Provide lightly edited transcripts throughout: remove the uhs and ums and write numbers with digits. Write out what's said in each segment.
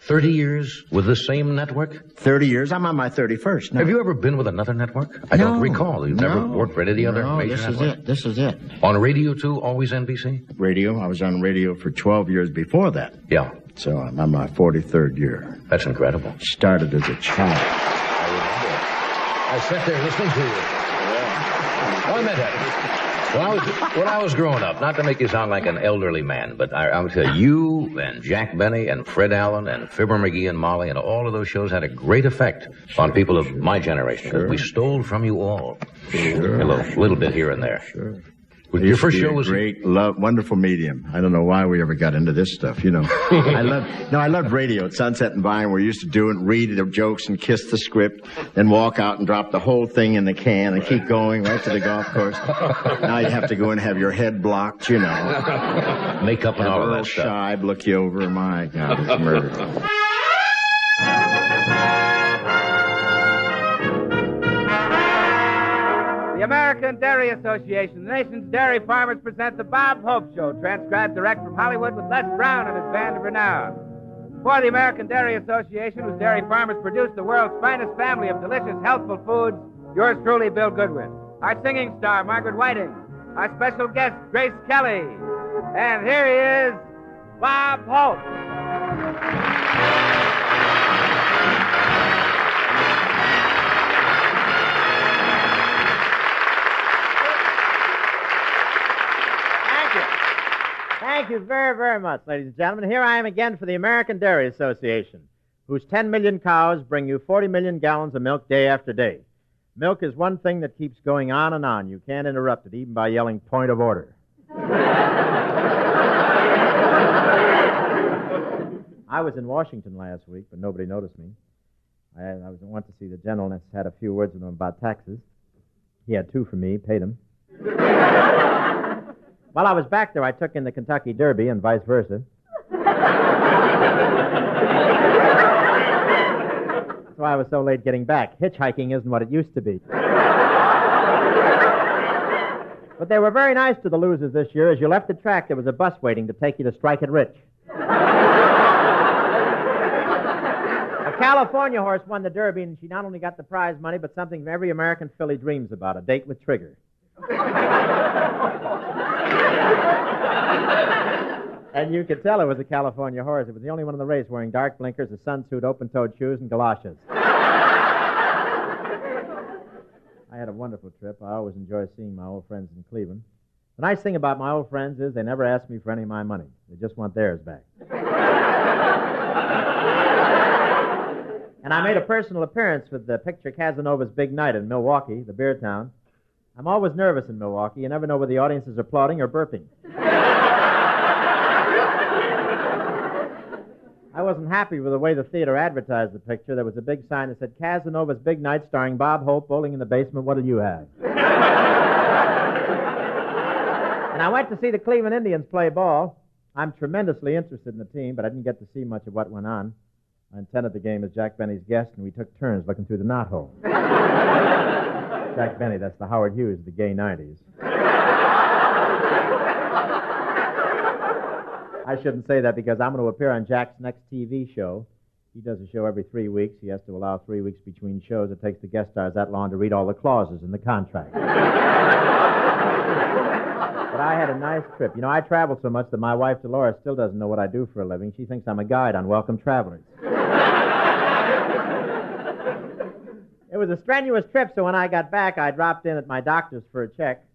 30 years with the same network? 30 years. I'm on my 31st now. Have you ever been with another network? I don't recall. You've never worked for any of the other major networks? This is it. On radio, too? Always NBC? Radio. I was on radio for 12 years before that. Yeah. So I'm on my 43rd year. That's incredible. Started as a child. I sat there listening to you. Yeah. I meant that. When I was growing up, not to make you sound like an elderly man, but I would say you and Jack Benny and Fred Allen and Fibber McGee and Molly and all of those shows had a great effect on people of my generation. Sure. We stole from you all. Sure. A little bit here and there. Sure. Your first show was great, wonderful medium. I don't know why we ever got into this stuff, you know. I loved radio at Sunset and Vine. We used to do it, read the jokes and kiss the script, then walk out and drop the whole thing in the can and keep going right to the golf course. Now you have to go and have your head blocked, you know. Makeup and all of that stuff. Shibe look you over. My God, it's murder. The American Dairy Association, the nation's dairy farmers, present the Bob Hope Show, transcribed direct from Hollywood with Les Brown and his band of renown. For the American Dairy Association, whose dairy farmers produce the world's finest family of delicious, healthful foods, yours truly, Bill Goodwin. Our singing star, Margaret Whiting. Our special guest, Grace Kelly. And here he is, Bob Hope. Thank you very, very much, ladies and gentlemen. Here I am again for the American Dairy Association, whose 10 million cows bring you 40 million gallons of milk day after day. Milk is one thing that keeps going on and on. You can't interrupt it, even by yelling, point of order. I was in Washington last week, but nobody noticed me. I went to see the general and had a few words with him about taxes. He had 2 for me, paid him. While I was back there, I took in the Kentucky Derby and vice versa. That's why I was so late getting back. Hitchhiking isn't what it used to be. But they were very nice to the losers this year. As you left the track, there was a bus waiting to take you to Strike It Rich. A California horse won the Derby, and she not only got the prize money, but something every American filly dreams about, a date with Trigger. And you could tell it was a California horse. It was the only one in the race wearing dark blinkers, a sunsuit, open-toed shoes, and galoshes. I had a wonderful trip. I always enjoy seeing my old friends in Cleveland. The nice thing about my old friends is they never ask me for any of my money. They just want theirs back. And I made a personal appearance with the picture Casanova's Big Night in Milwaukee, the beer town. I'm always nervous in Milwaukee. You never know whether the audience is applauding or burping. I wasn't happy with the way the theater advertised the picture. There was a big sign that said, Casanova's Big Night starring Bob Hope, bowling in the basement. What'll you have? And I went to see the Cleveland Indians play ball. I'm tremendously interested in the team, but I didn't get to see much of what went on. I attended the game as Jack Benny's guest, and we took turns looking through the knothole. Jack Benny, that's the Howard Hughes of the gay 90s. I shouldn't say that because I'm going to appear on Jack's next TV show. He does a show every 3 weeks. He has to allow 3 weeks between shows. It takes the guest stars that long to read all the clauses in the contract. But I had a nice trip. You know, I travel so much that my wife, Dolores, still doesn't know what I do for a living. She thinks I'm a guide on Welcome Travelers. It was a strenuous trip, so when I got back, I dropped in at my doctor's for a check.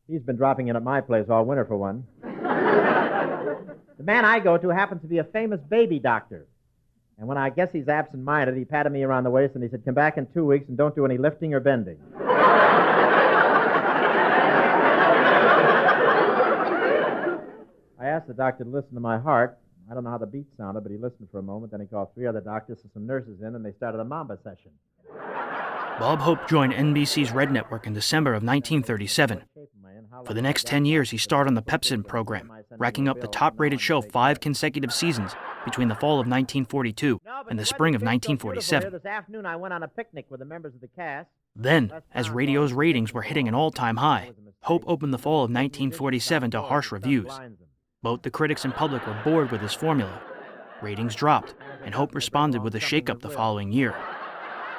He's been dropping in at my place all winter for one. The man I go to happens to be a famous baby doctor. And when I guess he's absent-minded, he patted me around the waist and he said, come back in 2 weeks and don't do any lifting or bending. I asked the doctor to listen to my heart. I don't know how the beat sounded, but he listened for a moment. Then he called 3 other doctors and some nurses in, and they started a Mamba session. Bob Hope joined NBC's Red Network in December of 1937. For the next 10 years, he starred on the Pepsodent Program, racking up the top-rated show 5 consecutive seasons between the fall of 1942 and the spring of 1947. This afternoon, I went on a picnic with the members of the cast. Then, as radio's ratings were hitting an all-time high, Hope opened the fall of 1947 to harsh reviews. Both the critics and public were bored with his formula. Ratings dropped, and Hope responded with a shakeup the following year.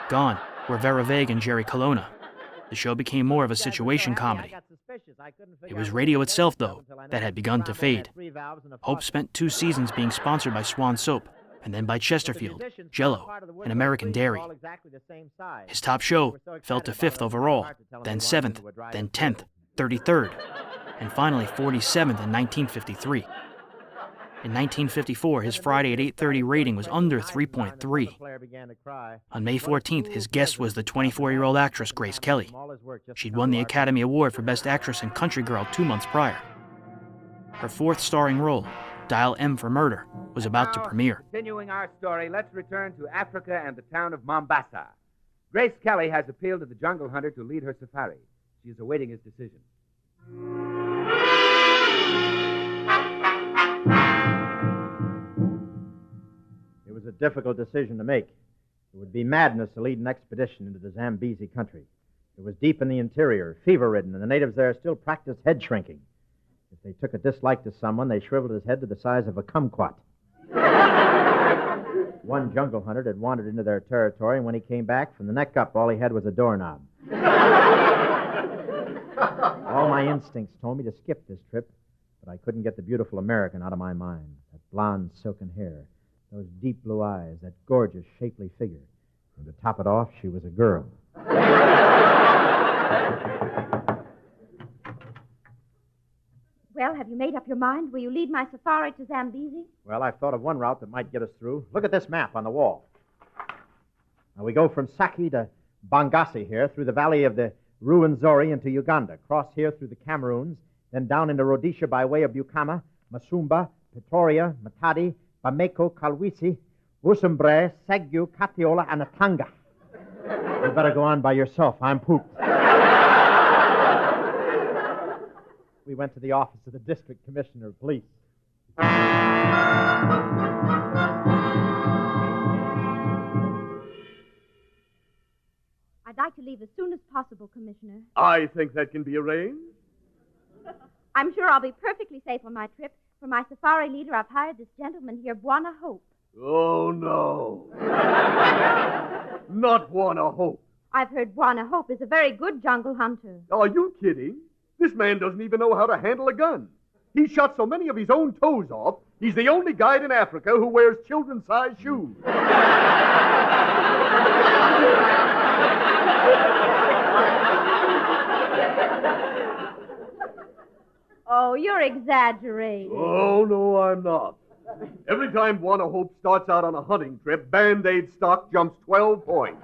Gone were Vera and Jerry Colonna. The show became more of a situation comedy. It was radio itself, though, that had begun to fade. Hope spent 2 seasons being sponsored by Swan Soap, and then by Chesterfield, Jell-O, and American Dairy. His top show fell to 5th overall, then 7th, then 10th, 33rd, and finally 47th in 1953. In 1954, his Friday at 8:30 rating was under 3.3. On May 14th, his guest was the 24-year-old actress Grace Kelly. She'd won the Academy Award for Best Actress in Country Girl 2 months prior. Her 4th starring role, Dial M for Murder, was about to premiere. Continuing our story, let's return to Africa and the town of Mombasa. Grace Kelly has appealed to the jungle hunter to lead her safari. She is awaiting his decision. It was a difficult decision to make. It would be madness to lead an expedition into the Zambezi country. It was deep in the interior, fever-ridden, and the natives there still practiced head shrinking. If they took a dislike to someone, they shriveled his head to the size of a kumquat. One jungle hunter had wandered into their territory, and when he came back, from the neck up, all he had was a doorknob. All my instincts told me to skip this trip, but I couldn't get the beautiful American out of my mind. That blonde, silken hair, those deep blue eyes, that gorgeous, shapely figure. And to top it off, she was a girl. Well, have you made up your mind? Will you lead my safari to Zambezi? Well, I've thought of one route that might get us through. Look at this map on the wall. Now, we go from Saki to Bangasi here, through the valley of the Ruwenzori into Uganda, cross here through the Cameroons, then down into Rhodesia by way of Bukama, Masumba, Pretoria, Matadi, Bamako, Kalwisi, Usumbre, Segyu, Katiola, and Atanga. You better go on by yourself. I'm pooped. We went to the office of the district commissioner of police. I'd like to leave as soon as possible, Commissioner. I think that can be arranged. I'm sure I'll be perfectly safe on my trip. For my safari leader, I've hired this gentleman here, Bwana Hope. Oh, no. Not Bwana Hope. I've heard Bwana Hope is a very good jungle hunter. Are you kidding? This man doesn't even know how to handle a gun. He shot so many of his own toes off, he's the only guide in Africa who wears children's-sized shoes. Oh, you're exaggerating. Oh, no, I'm not. Every time Bwana Hope starts out on a hunting trip, Band-Aid stock jumps 12 points.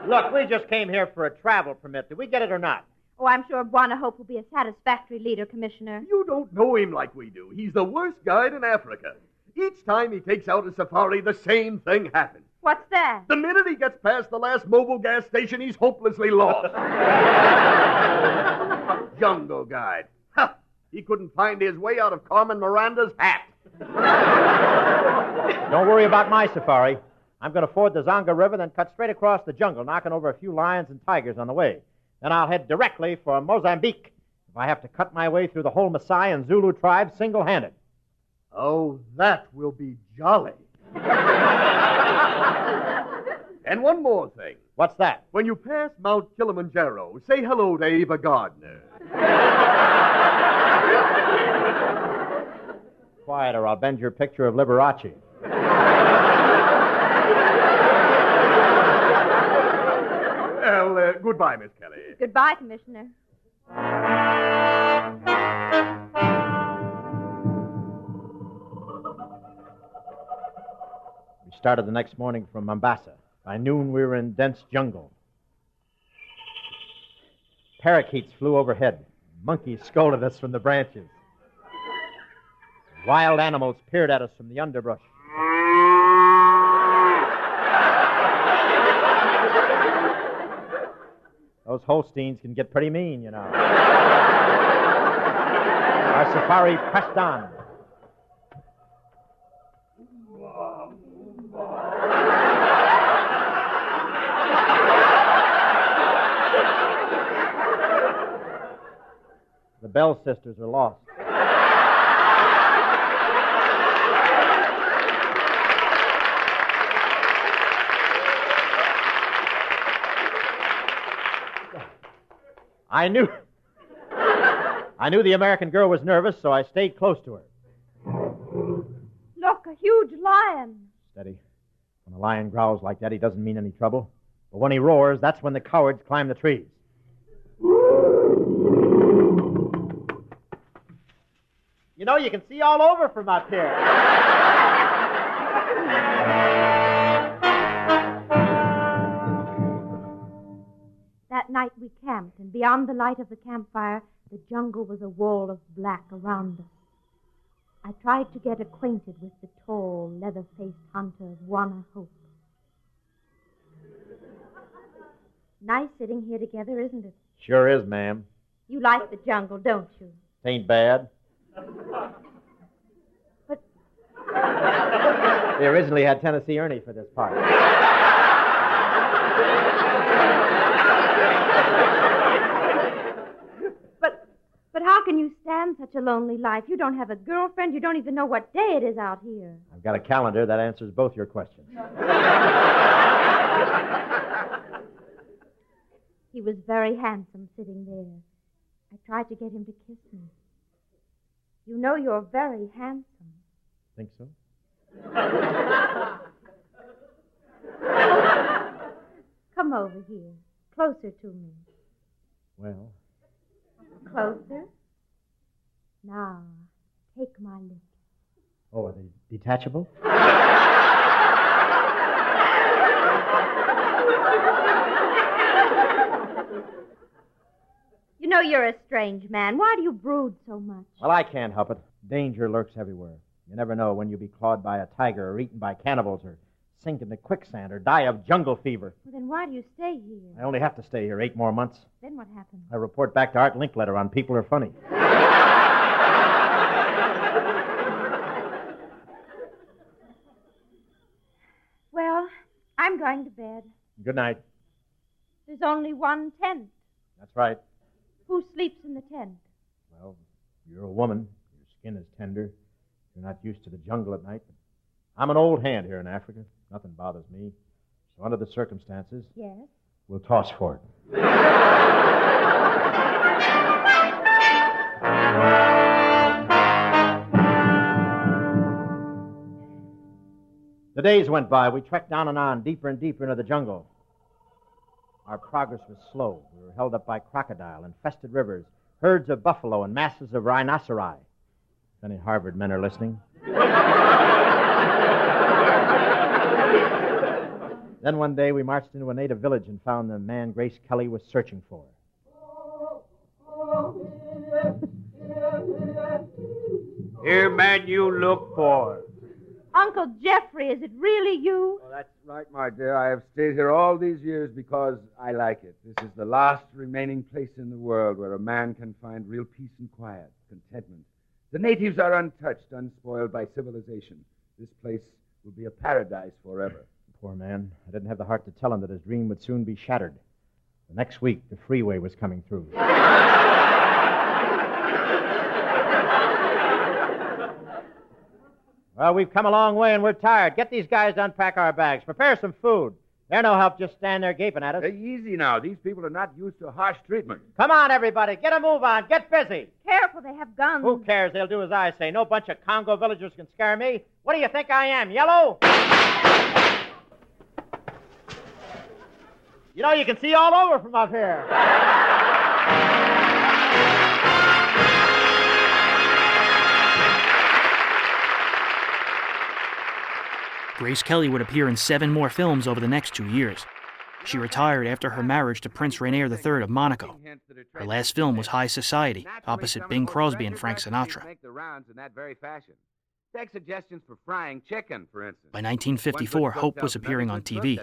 Look, we just came here for a travel permit. Did we get it or not? Oh, I'm sure Bwana Hope will be a satisfactory leader, Commissioner. You don't know him like we do. He's the worst guide in Africa. Each time he takes out a safari, the same thing happens. What's that? The minute he gets past the last mobile gas station, he's hopelessly lost. Jungle guide. Ha! He couldn't find his way out of Carmen Miranda's hat. Don't worry about my safari. I'm going to ford the Zonga River, then cut straight across the jungle, knocking over a few lions and tigers on the way. Then I'll head directly for Mozambique, if I have to cut my way through the whole Maasai and Zulu tribes single-handed. Oh, that will be jolly. And one more thing. What's that? When you pass Mount Kilimanjaro, say hello to Ava Gardner. Quiet, or I'll bend your picture of Liberace. Well, goodbye, Miss Kelly. Goodbye, Commissioner. We started the next morning from Mombasa. By noon, we were in dense jungle. Parakeets flew overhead. Monkeys scolded us from the branches. Wild animals peered at us from the underbrush. Those Holsteins can get pretty mean, you know. Our safari pressed on. The Bell sisters are lost. I knew the American girl was nervous, so I stayed close to her. Look, a huge lion. Steady. When a lion growls like that, he doesn't mean any trouble. But when he roars, that's when the cowards climb the trees. You know, you can see all over from up here. That night we camped, and beyond the light of the campfire, the jungle was a wall of black around us. I tried to get acquainted with the tall, leather-faced hunter of Wanna Hope. Nice sitting here together, isn't it? Sure is, ma'am. You like the jungle, don't you? Ain't bad. But They originally had Tennessee Ernie for this part. But how can you stand such a lonely life? You don't have a girlfriend. You don't even know what day it is out here. I've got a calendar that answers both your questions. He was very handsome sitting there. I tried to get him to kiss me. You know you're very handsome. Think so? Come over here. Closer to me. Well, Closer. Now, take my lips. oh, are they detachable? You know you're a strange man. Why do you brood so much? Well, I can't help it. Danger lurks everywhere. You never know when you'll be clawed by a tiger or eaten by cannibals or sink into quicksand or die of jungle fever. Well, then why do you stay here? I only have to stay here 8 more months. Then what happens? I report back to Art Linkletter on People Are Funny. Well, I'm going to bed. Good night. There's only one tent. That's right. Who sleeps in the tent? Well, you're a woman. Your skin is tender. You're not used to the jungle at night. I'm an old hand here in Africa. Nothing bothers me. So under the circumstances, Yes. we'll toss for it. The days went by. We trekked on and on, deeper and deeper into the jungle. Our progress was slow. We were held up by crocodile, infested rivers, herds of buffalo, and masses of rhinoceri. If any Harvard men are listening. Then one day we marched into a native village and found the man Grace Kelly was searching for. Here, man, you look for. Uncle Jeffrey, is it really you? Oh, that's right, my dear. I have stayed here all these years because I like it. This is the last remaining place in the world where a man can find real peace and quiet, contentment. The natives are untouched, unspoiled by civilization. This place will be a paradise forever. Poor man. I didn't have the heart to tell him that his dream would soon be shattered. The next week, the freeway was coming through. Well, we've come a long way and we're tired. Get these guys to unpack our bags. Prepare some food. They're no help just stand there gaping at us. Hey, easy now. These people are not used to harsh treatment. Come on, everybody. Get a move on. Get busy. Careful, they have guns. Who cares? They'll do as I say. No bunch of Congo villagers can scare me. What do you think I am, yellow? You know, you can see all over from up here. Grace Kelly would appear in 7 more films over the next 2 years. She retired after her marriage to Prince Rainier III of Monaco. Her last film was High Society, opposite Bing Crosby and Frank Sinatra. Take suggestions for frying chicken, for instance. By 1954, Hope was appearing on TV.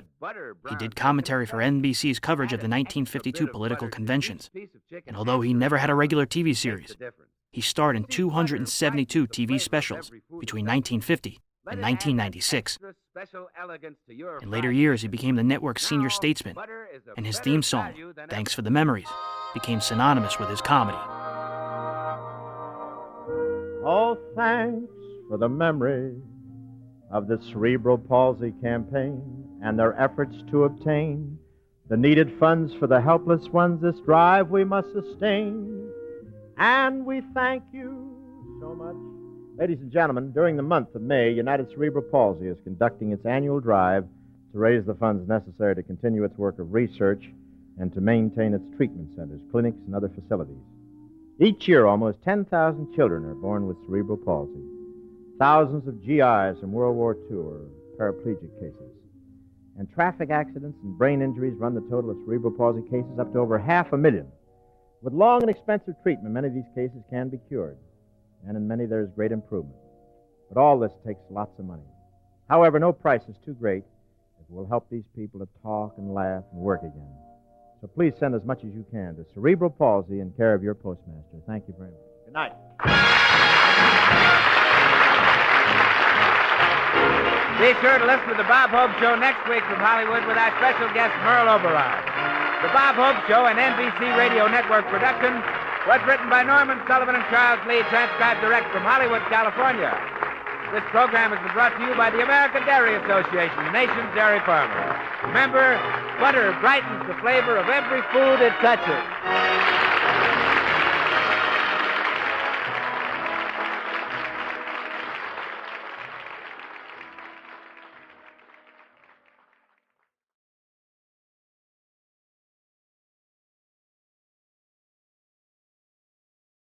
He did commentary for NBC's coverage of the 1952 political conventions. And although he never had a regular TV series, he starred in 272 TV specials between 1950 and 1996. In later years, he became the network's senior statesman, and his theme song, Thanks for the Memories, became synonymous with his comedy. Oh, thanks for the memory of the cerebral palsy campaign and their efforts to obtain the The needed funds for the helpless ones this drive we must sustain. And we thank you so much. Ladies and gentlemen, during the month of May, United Cerebral Palsy is conducting its annual drive to raise the funds necessary to continue its work of research and to maintain its treatment centers, clinics, and other facilities. Each year, almost 10,000 children are born with cerebral palsy. Thousands of GIs from World War II are paraplegic cases. And traffic accidents and brain injuries run the total of cerebral palsy cases up to over 500,000. With long and expensive treatment, many of these cases can be cured, and in many there is great improvement. But all this takes lots of money. However, no price is too great if it will help these people to talk and laugh and work again. So please send as much as you can to Cerebral Palsy in care of your postmaster. Thank you very much. Good night. Be sure to listen to the Bob Hope Show next week from Hollywood with our special guest, Merle Oberon. The Bob Hope Show, an NBC Radio Network production, was written by Norman Sullivan and Charles Lee, transcribed direct from Hollywood, California. This program has been brought to you by the American Dairy Association, the nation's dairy farmer. Remember, butter brightens the flavor of every food it touches.